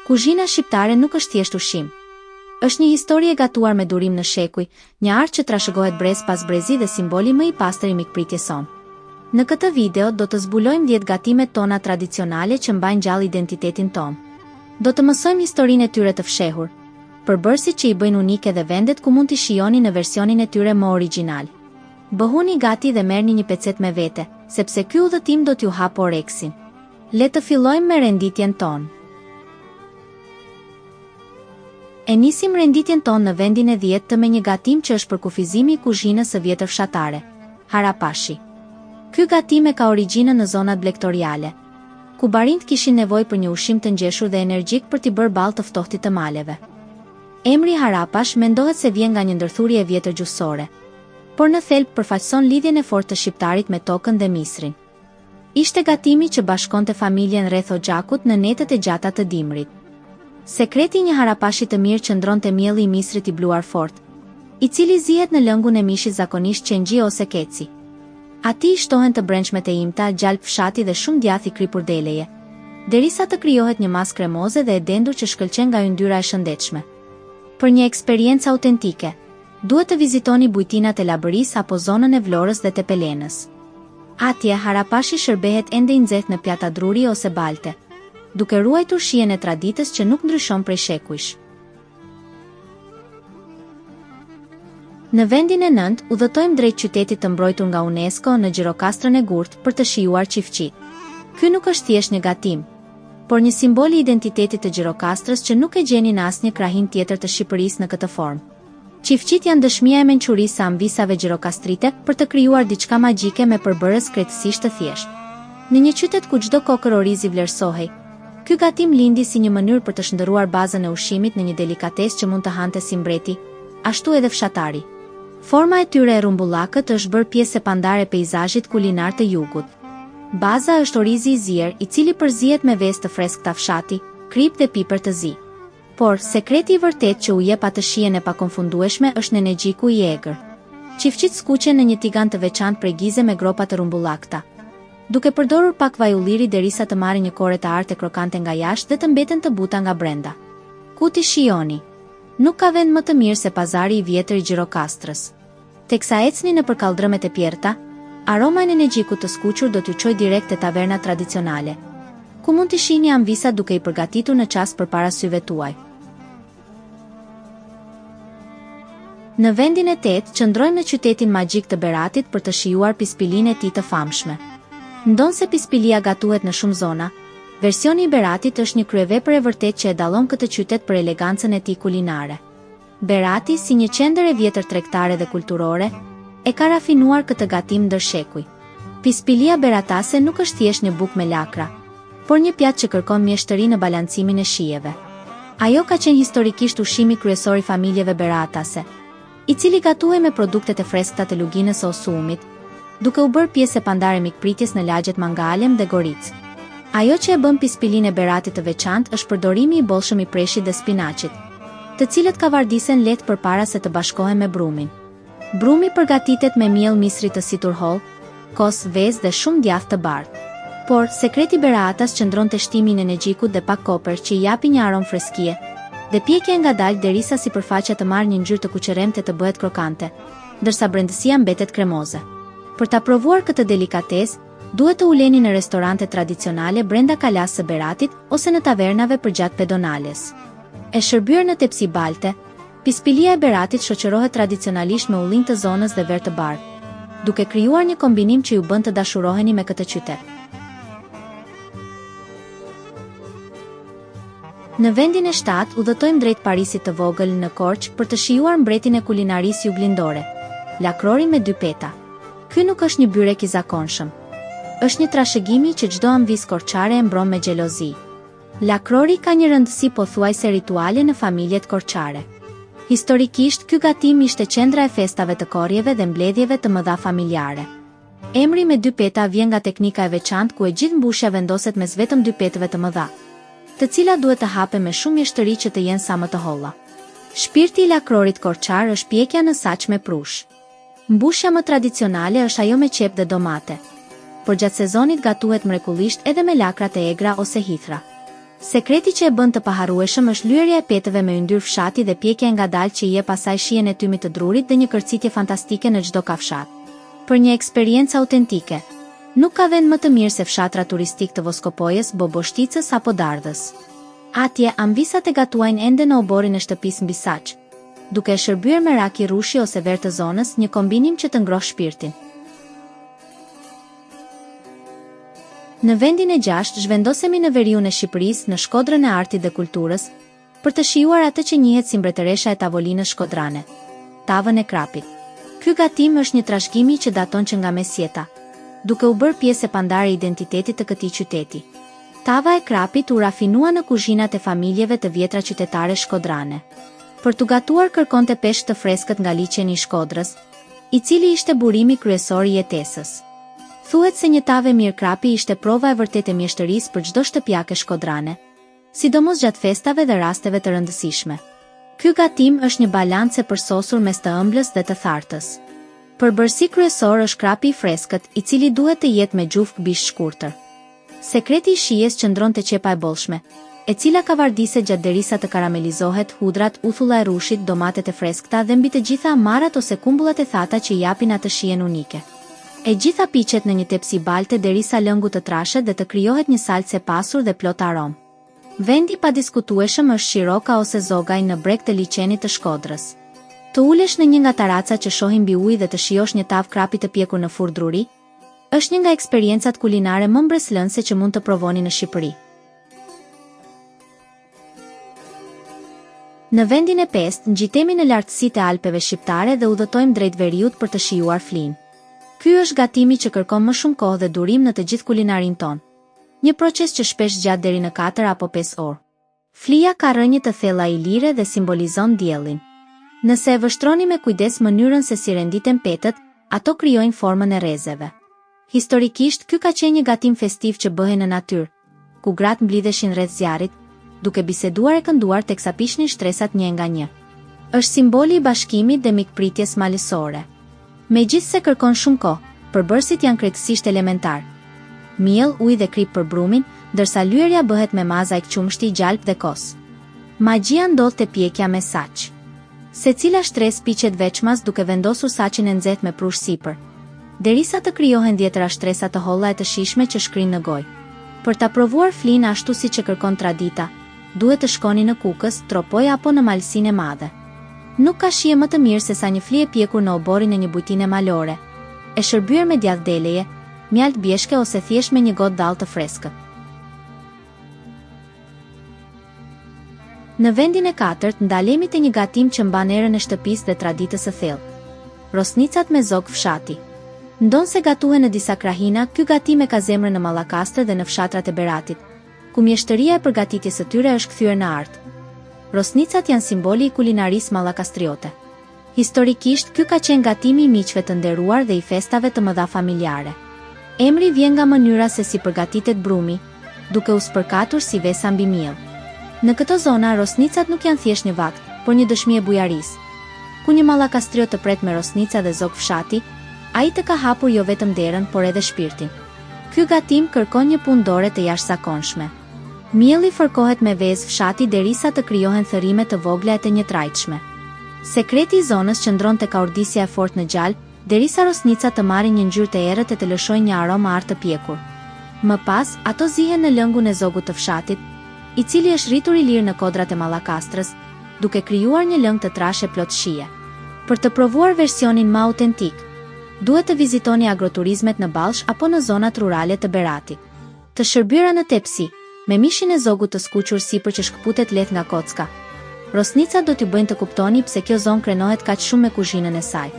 Kuzhina shqiptare nuk është thjesht ushqim. Është një histori e gatuar me durim në shekuj, një art që trashëgohet brez pas brezi dhe simboli më i pastër i mikpritjes son. Në këtë video do të zbulojmë 10 gatimet tona tradicionale që mbajnë gjallë identitetin ton. Do të mësojmë historinë e tyre të fshehur, përbërësit që i bëjnë unike dhe vendet ku mund t'i shijoni në versionin e tyre më origjinal. Bëhuni gati dhe merrni një pecet me vete, sepse ky udhëtim do t'ju hapë oreksin. Le të fillojmë me renditjen tonë. E nisim renditjen tonë në vendin e 10 me një gatim që është përkufizimi i kuzhinës së vjetër fshatare, harapashi. Ky gatim e ka origjinën në zonat blegtoriale, ku barinjt kishin nevojë për një ushqim të ngjeshur dhe energjik për t'i bërë ballë të ftohtit të maleve. Emri harapash mendohet se vjen nga një ndërthurje e vjetër gjuhësore, por në thelb përfaqëson lidhjen e fortë të shqiptarit me tokën dhe misrin. Ishte gatimi që bashkonte familjen rreth oxhakut në netët e gjata të dimrit. Sekreti i një harapashi të mirë qëndronte mielli i misrit i bluar fort, i cili zihet në lëngun e mishit zakonisht qengji ose keci. Ati i shtohen të brendshmet e imta, gjalp fshati dhe shumë djath i kripur deleje, derisa të krijohet një masë kremoze dhe e dendur që shkëlqen nga yndyra e shëndetshme. Për një eksperiencë autentike, duhet të vizitoni bujtinat e Labërisë apo zonën e Vlorës dhe Tepelenës. Atje harapashi shërbehet ende i nxehtë në pjata druri ose balte, duke ruajtur shijen e traditës që nuk ndryshon prej shekujsh. Në vendin e 9, udhëtojmë drejt qytetit të mbrojtur nga UNESCO në Gjirokastrën e Gurtë për të shijuar Çiftçit. Ky nuk është thjesht një gatim, por një simbol i identitetit të Gjirokastrës që nuk e gjeni në asnjë krahin tjetër të Shqipërisë në këtë formë. Çiftçit janë dëshmia e mençurisë së ambisave gjirokastrite për të krijuar diçka magjike me përbërës krejtësisht të thjeshtë. Në një qytet ku çdo kokër orizi vlerësohej, ky gatim lindi si një mënyrë për të shndërruar bazën e ushqimit në një delikatesë që mund të hante si mbreti, ashtu edhe fshatari. Forma e tyre e rumbullakët është bërë pjesë e pandare e peizazhit kulinar të jugut. Baza është orizi i zier, i cili përzihet me vezë të freskëta fshati, krip dhe piper të zi. Por sekreti i vërtet që u jep atë shijen e pakonfundueshme është në energjiku i egër. Çiftçit skuqen në një tigan të veçantë prej gize me gropa të rumbullakta, duke përdorur pak vaj ulliri derisa të marrin një kore të artë krokante nga jashtë dhe të mbeten të buta nga brenda. Ku ti shijoni? Nuk ka vend më të mirë se pazari i vjetër i Gjirokastrës. Teksa ecni në përkallëdrëmet e Pjerta, aroma e energjikut të skuqur do t'ju çojë direkt te taverna tradicionale, ku mund të shihni ambisa duke i përgatitur në çast përpara syve tuaj. Në vendin e 8 qëndrojmë në qytetin magjik të Beratit për të shijuar pispilinë e tij të famshme. Ndonse pispilia gatuhet në shumë zona, versioni i Beratit është një kryevepër e vërtet që e dallon këtë qytet për elegancën e tij kulinare. Berati, si një qendër e vjetër tregtare dhe kulturore, e ka rafinuar këtë gatim ndër shekuj. Pispilia beratase nuk është thjesht një bukë me lakra, por një pjatë që kërkon mjeshtëri në balancimin e shijeve. Ajo ka qenë historikisht ushqimi kryesor i familjeve beratase, i cili gatuhej me produktet e freskëta të luginës së Osumit, duke u bërë pjesë e pandare mikpritjes në lagjet Mangalem dhe Goric. Ajo që e bën pispilinë e Beratit të veçantë është përdorimi i bollshëm i preshit dhe spinaqit, të cilët kavardisen lehtë përpara se të bashkohen me brumin. Brumi përgatitet me miell misri të situr holl, kos, vezë dhe shumë djath të bardhë. Por sekreti beratas qëndron te shtimi i energjikut dhe pak koper që i japi një aromë freskie, dhe pjekja ngadalë derisa sipërfaqja të marrë një ngjyrë të kuqeremte të bëhet krokante, ndërsa brendësia mbetet kremoze. Për ta provuar këtë delikatesë, duhet të uleni në restorante tradicionale brenda kalasë së Beratit ose në tavernave përgjatë pedonales. E shërbyer në tepsi balte, pispilia e Beratit shoqërohet tradicionalisht me ullin të zonës dhe ver të bardhë, duke krijuar një kombinim që ju bën të dashuroheni me këtë qytet. Në vendin e 7 udhëtojmë drejt Parisit të vogël në Korçë për të shijuar mbretin e kulinarisë juglindore, lakrorin me 2 peta. Ky nuk është një byrek i zakonshëm. Është një trashëgimi që çdo ambis korçare e mbron me xhelozi. Lakrori ka një rëndësi pothuajse rituale në familjet korçare. Historikisht, ky gatim ishte qendra e festave të korrjeve dhe mbledhjeve të mëdha familjare. Emri me 2 peta vjen nga teknika e veçantë ku e gjithë mbushja vendoset mes vetëm 2 petëve të mëdha, të cilat duhet të hapen me shumë mjeshtëri që të jenë sa më të holla. Shpirti i lakrorit korçar është pjekja në saç me prush. Mbushja më tradicionale është ajo me qep dhe domate, por gjatë sezonit gatuhet mrekullisht edhe me lakra të egra ose hithra. Sekreti që e bën të paharrueshëm është lyerja e petëve me yndyr fshati dhe pjekja ngadalë që i jep asaj shijen e tymit të drurit dhe një kërcitje fantastike në çdo kafshat. Për një eksperiencë autentike, nuk ka vend më të mirë se fshatra turistik të Voskopojës, Boboshticës apo Dardhës. Atje ambisat e gatuajnë ende në oborin e shtëpisë mbi saç, duke e shërbyer me raki rushi ose ver të zonës, një kombinim që të ngroh shpirtin. Në vendin e 6 zhvendosemi në veriun e Shqipërisë, në Shkodrën e Artit dhe Kulturës, për të shijuar atë që njihet si mbretëresha e tavolinës shkodrane, Tavën e Krapit. Ky gatim është një trashëgimi që daton që nga mesjeta, duke u bërë pjesë e pandare e identitetit të këtij qyteti. Tava e Krapit u rafinua në kuzhinat e familjeve të vjetra qytetare shkodrane. Për t'u gatuar kërkonte peshk të freskët nga liçeni i Shkodrës, i cili ishte burimi kryesor i jetesës. Thuhet se një tavë mirë krapi ishte prova e vërtetë e mjeshtërisë për çdo shtëpiake shkodrane, sidomos gjatë festave dhe rasteve të rëndësishme. Ky gatim është një balancë e përsosur mes të ëmblës dhe të thartës. Përbërësi kryesor është krapi i freskët, i cili duhet të jetë me gjufë bish shkurtër. Sekreti i shijes qëndron te qepa e bollshme, e cila ka vardise gjatë derisa të karamelizohet, hudrat, uthulla e rushit, domatet e freskëta dhe mbi të gjitha amarat ose kumbullat e thata që i japin atë shijen unike. E gjitha piqet në një tepsi balte derisa lëngu të trashet dhe të krijohet një salcë e pasur dhe plot aromë. Vendi pa diskutueshëm është Shiroka ose Zogaj në breg të liçenit të Shkodrës. Të ulesh në një nga taracat që shohin mbi ujë dhe të shijosh një tavë krapi të pjekur në furrë druri, është një nga eksperiencat kulinare më mbreslënse që mund të provoni në Shqipëri. Në vendin e 5 ngjitemi në lartësitë e Alpeve shqiptare dhe udhëtojmë drejt veriut për të shijuar Flinë. Ky është gatimi që kërkon më shumë kohë dhe durim në të gjithë kulinarin ton. Një proces që shpesh gjatë deri në 4 apo 5 orë. Flia ka rrënjë të thella ilire dhe simbolizon diellin. Nëse e vështroni me kujdes mënyrën se si renditen petët, ato krijojnë formën e rrezeve. Historikisht, ky ka qenë një gatim festiv që bëhej në natyrë, ku gratë mblidheshin rreth zjarrit, duke biseduar e kënduar teksa pishnin shtresat një nga një. Është simboli i bashkimit dhe mikpritjes malësore. Megjithse kërkon shumë kohë, përbërësit janë krejtësisht elementar. Miell, ujë dhe krip për brumin, ndërsa lyerja bëhet me maza qumshti, gjalp dhe kos. Magjia ndodh te pjekja me saç. Secila shtresë piqet veçmas duke vendosur saçin e nxehtë me prush sipër, derisa të krijohen dhjetëra shtresa të holla e të shijshme që shkrin në gojë. Për ta provuar Flinë ashtu siç e kërkon tradita, duhet të shkoni në Kukës, Tropoj apo në Malsinë e Madhe. Nuk ka shije më të mirë se sa një flie e pjekur në oborin e një bujtine malore, e shërbyer me djathë deleje, mjalt bjeshke ose thjesht me një gotë dallë të freskët. Në vendin e 4 ndalemi te një gatim që mban erën e shtëpisë dhe traditës së thellë. Rosnicat me zog fshati. Ndonse gatuhen në disa krahina, ky gatim e ka zemrën në Mallakastër dhe në fshatrat e Beratit, ku mjeshtëria e përgatitjes së tyre është kthyer në art. Rosnicat janë simboli i kulinarisë mallakastriote. Historikisht, ky ka qenë gatimi i miqve të nderuar dhe i festave të mëdha familjare. Emri vjen nga mënyra se si përgatitet brumi, duke u spërkatur si vesa mbi miell. Në këtë zona, rosnicat nuk janë thjesht një vakt, por një dëshmi e bujarisë. Ku një mallakastriot të pret me rosnica dhe zog fshati, ai të ka hapur jo vetëm derën, por edhe shpirtin. Ky gatim kërkon një punë dore të jashtëzakonshme. Mielli fërkohet me vezë fshati derisa të krijohen thërime të vogla e të njëtrajtshme. Sekreti i zonës qëndron tek urdisja e fortë në gjalp, derisa rosnicat të marrin një ngjyrë të errët e të lëshojnë një aromë art të pjekur. Më pas, ato zihen në lëngun e zogut të fshatit, i cili është rritur i lirë në kodrat e Mallakastrës, duke krijuar një lëng të trashë plot shije. Për të provuar versionin më autentik, duhet të vizitoni agroturizmet në Ballsh apo në zonat rurale të Beratit. Të shërbyera në tepsi, me mishin e zogut të skuqur sipër që shkëputet lehtë nga kocka. Rosnica do t'ju bëjnë të kuptoni pse kjo zonë krenohet kaq shumë me kuzhinën e saj.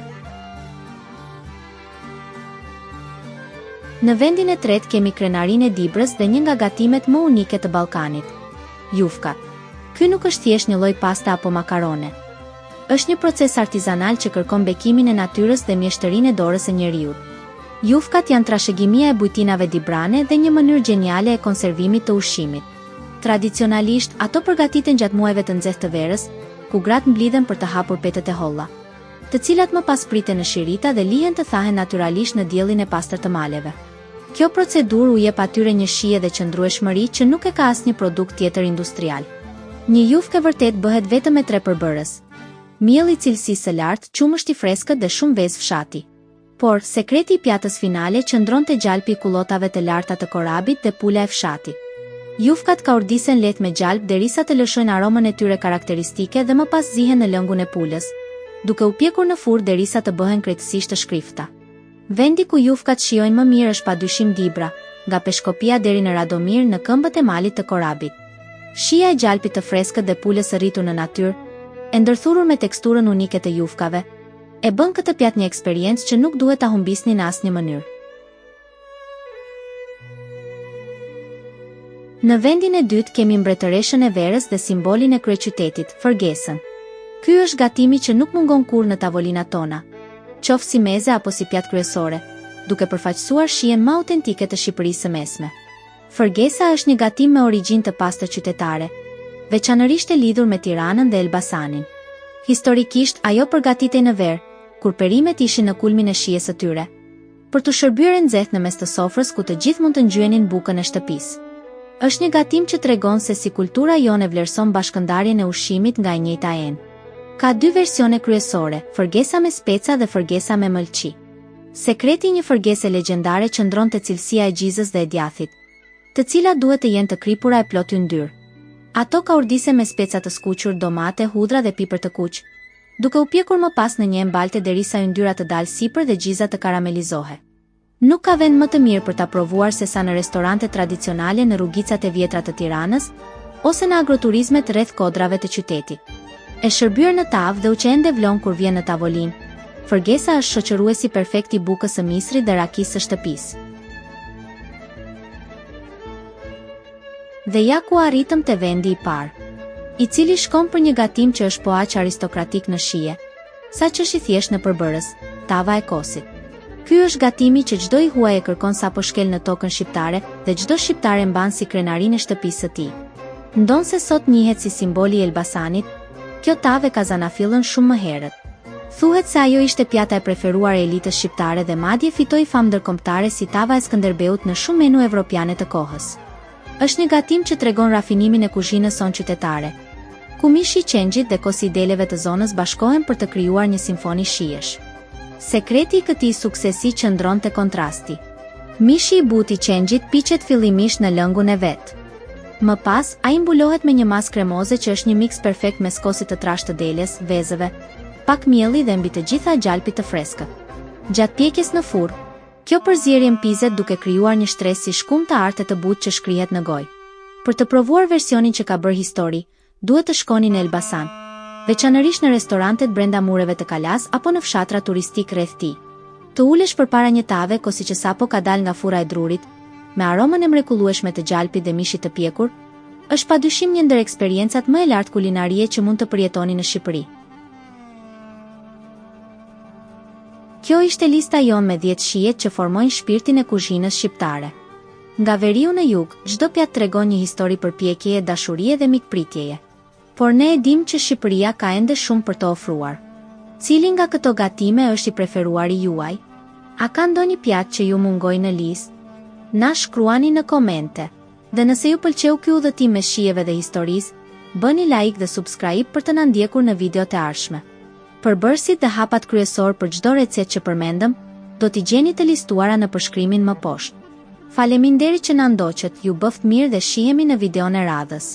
Në vendin e 3 kemi krenarinë e Dibrës dhe një nga gatimet më unike të Ballkanit, jufka. Ky nuk është thjesht një lloj pasta apo makarone. Është një proces artizanal që kërkon bekimin e natyrës dhe mjeshtërinë e dorës së njeriut. Jufkat janë trashëgimia e bujtinave dibrane dhe një mënyrë geniale e konservimit të ushqimit. Tradicionalisht, ato përgatiten gjatë muajve të nxehtë të verës, ku gratë mblidhen për të hapur petët e holla, të cilat më pas priten në shirita dhe lihen të thahen natyralisht në diellin e pastër të maleve. Kjo procedurë u jep atyre një shije dhe qëndrueshmëri që nuk e ka asnjë produkt tjetër industrial. Një jufkë vërtet bëhet vetëm me 3 përbërës. Mielli i cilësisë së lartë, qumështi i freskët dhe shumë vezë fshati. Por sekreti i pjatës finale qëndronte gjalpi i kullotave të larta të korabit dhe pula e fshatit. Jufkat ka urdisen lehtë me gjalp derisa të lëshojnë aromën e tyre karakteristike dhe më pas zihen në lëngun e pulës, duke u pjekur në furrë derisa të bëhen krejtësisht të shkrifta. Vendi ku jufkat shijojnë më mirë është padyshim Dibra, nga Peshkopia deri në Radomir në këmbët e malit të korabit. Shija e gjalpit të freskët dhe pulës së rritur në natyrë, e ndërthurur me teksturën unike të jufkave, e bën këtë pjatë një eksperiencë që nuk duhet ta humbisni në asnjë mënyrë. Në vendin e dytë kemi mbretëreshën e verës dhe simbolin e kryeqytetit, Fergesën. Ky është gatimi që nuk mungon kurrë në tavolinat tona, qoftë si meze apo si pjatë kryesore, duke përfaqësuar shijen më autentike të Shqipërisë së Mesme. Fergesa është një gatim me origjinë të pastër qytetare, veçanërisht e lidhur me Tiranën dhe Elbasanin. Historikisht ajo përgatitej në verë, kur perimet ishin në kulmin e shijes së tyre, për të shërbyer nxehtë në mes të sofrës ku të gjithë mund të ngjyenin bukën e shtëpisë. Është një gatim që tregon se si kultura jone vlerëson bashkëndarjen e ushqimit nga e njëjta enë. Ka 2 versione kryesore, fergesa me speca dhe fergesa me mëlçi. Sekreti i një fergese legjendare qëndron te cilësia e gjizës dhe e djathit, të cilat duhet të jenë të kripura e plot yndyrë. Ato ka urdise me speca të skuqur, domate, hudra dhe piper të kuq, duke u pjekur më pas në një embalte derisa yndyra të dalë sipër dhe gjiza të karamelizohet. Nuk ka vend më të mirë për ta provuar se sa në restorante tradicionale në rrugicat e vjetra të Tiranës, ose në agroturizmet rreth kodrave të qytetit. E shërbyer në tavë dhe u që ende vlon kur vjen në tavolinë, fergesa është shoqëruesi perfekt i bukës së misrit dhe rakisë së shtëpisë. Dhe ja ku arritëm te vendi i parë, i cili shkon për një gatim që është po aq aristokratik në shije, sa që është i thjesht në përbërës, tava e kosit. Ky është gatimi që çdo i huaj e kërkon sapo shkel në tokën shqiptare dhe çdo shqiptar e mban si krenarinë e shtëpisë së tij. Ndonse sot njihet si simboli i Elbasanit, kjo tavë ka zanafillën shumë më herët. Thuhet se ajo ishte pjata e preferuar e elitës shqiptare dhe madje fitoi famë ndërkombëtare si tava e Skënderbeut në shumë menu evropiane të kohës. Është një gatim që tregon rafinimin e kuzhinës son qytetare, ku mishi i qengjit dhe kosi i deleve të zonës bashkohen për të krijuar një simfoni shijesh. Sekreti i këtij suksesi qëndron te kontrasti. Mishi i butë i qengjit piqet fillimisht në lëngun e vet. Më pas, ai mbulohet me një masë kremoze që është një miks perfekt mes kosit të trashtë të deles, vezëve, pak mielli dhe mbi të gjitha gjalpit të freskët. Gjatë pjekjes në furrë, kjo përzierje mpizet duke krijuar një shtresë si shkum të artë të butë që shkrihet në gojë. Për të provuar versionin që ka bërë histori, duhet të shkoni në Elbasan, veçanërisht në restorantet brenda mureve të Kalas apo në fshatra turistik rreth tij. Të ulesh përpara një tave kosi që sapo ka dalë nga furra e drurit, me aromën e mrekullueshme të gjalpit dhe mishit të pjekur, është padyshim një ndër eksperiencat më e lartë kulinarie që mund të përjetoni në Shqipëri. Kjo ishte lista jonë me 10 shijet që formojnë shpirtin e kuzhinës shqiptare. Nga veriu në jug, çdo pjatë tregon një histori përpjekjeje, dashurie dhe mikpritjeje. Por ne e dim që Shqipëria ka ende shumë për të ofruar. Cili nga këto gatime është i preferuari juaj? A ka ndonjë pjatë që ju mungoi në listë? Na shkruani në komente. Dhe nëse ju pëlqeu ky udhëtim me shijeve dhe historisë, bëni like dhe subscribe për të na ndjekur në videot e ardhshme. Përbërësit dhe hapat kryesor për çdo recetë që përmendëm, do t'i gjeni të listuara në përshkrimin më poshtë. Faleminderit që na ndoqët, ju bëft mirë dhe shihemi në videon e radhës.